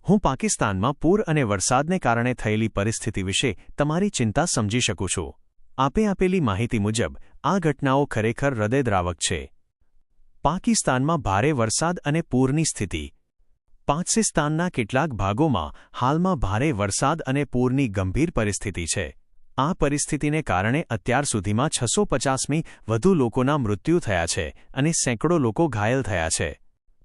હું પાકિસ્તાનમાં પૂર અને વરસાદને કારણે થયેલી પરિસ્થિતિ વિશે તમારી ચિંતા સમજી શકું છું. આપે આપેલી માહિતી મુજબ આ ઘટનાઓ ખરેખર હૃદયદ્રાવક છે. પાકિસ્તાનમાં ભારે વરસાદ અને પૂરની સ્થિતિ. પાકિસ્તાનના કેટલાક ભાગોમાં હાલમાં ભારે વરસાદ અને પૂરની ગંભીર પરિસ્થિતિ છે. આ પરિસ્થિતિને કારણે અત્યાર સુધીમાં 650મી વધુ લોકોના મૃત્યુ થયા છે અને સેંકડો લોકો ઘાયલ થયા છે.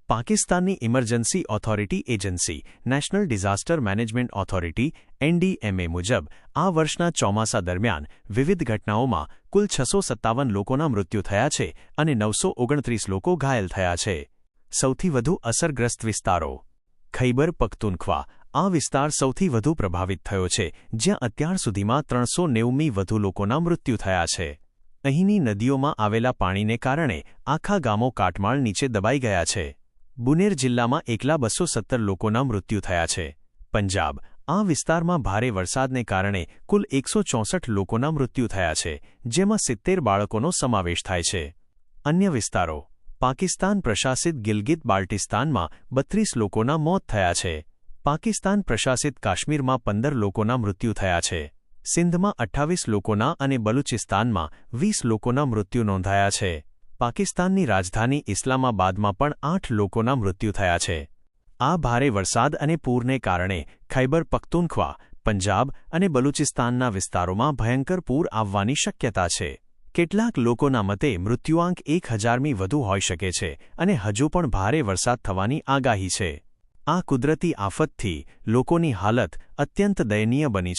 પાકિસ્તાનની emergency authority agency national disaster management authority NDMA મુજબ આ વર્ષના ચોમાસા દરમિયાન વિવિધ ઘટનાઓમાં કુલ 657 લોકોના મૃત્યુ થયા છે અને 929 લોકો ઘાયલ થયા છે. સૌથી વધુ અસરગ્રસ્ત વિસ્તારો. ખૈબર પખ્તુનખ્વા. આ વિસ્તાર સૌથી વધુ પ્રભાવિત થયો છે, જ્યાં અત્યાર સુધીમાં 390મી વધુ લોકોના મૃત્યુ થયા છે. અહીંની નદીઓમાં આવેલા પાણીને કારણે આખા ગામો કાટમાળ નીચે દબાઈ ગયા છે. બુનેર જિલ્લામાં એકલા 217 લોકોના મૃત્યુ થયા છે. પંજાબ. આ વિસ્તારમાં ભારે વરસાદને કારણે કુલ 164 લોકોના મૃત્યુ થયા છે, જેમાં 70 બાળકોનો સમાવેશ થાય છે. અન્ય વિસ્તારો. પાકિસ્તાન પ્રશાસિત ગિલગિત બાલ્ટિસ્તાનમાં 32 લોકોના મોત થયા છે. પાકિસ્તાન પ્રશાસિત કાશ્મીરમાં 15 લોકોના મૃત્યુ થયા છે. સિંધમાં 28 લોકોના અને બલુચિસ્તાનમાં 20 લોકોના મૃત્યુ નોંધાયા છે. પાકિસ્તાનની રાજધાની ઇસ્લામાબાદમાં પણ 8 લોકોના મૃત્યુ થયા છે. આ ભારે વરસાદ અને પૂરને કારણે ખૈબર પખ્તુનખ્વા, પંજાબ અને બલુચિસ્તાનના વિસ્તારોમાં ભયંકર પૂર આવવાની શક્યતા છે. કેટલાક લોકોના મતે મૃત્યુઆંક 1000મી વધુ હોઈ શકે છે અને હજુ પણ ભારે વરસાદ થવાની આગાહી છે. આ કુદરતી આફતથી લોકોની હાલત અત્યંત દયનીય બની છે.